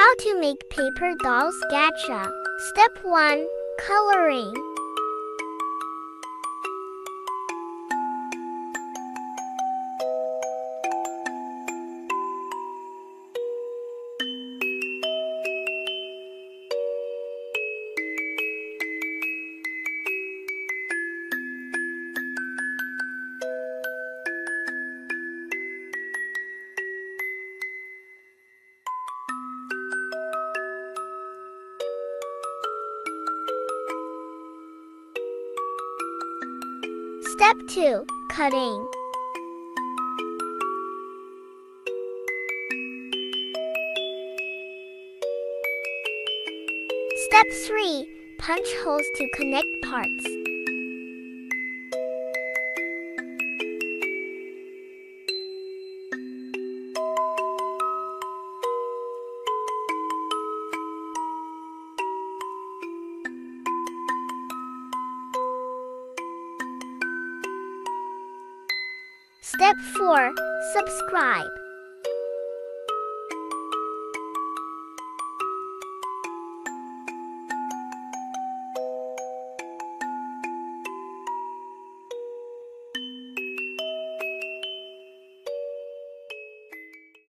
How to make paper dolls gacha. Step 1. Coloring. Step 2. Cutting. Step 3. Punch holes to connect parts. Step 4. Subscribe.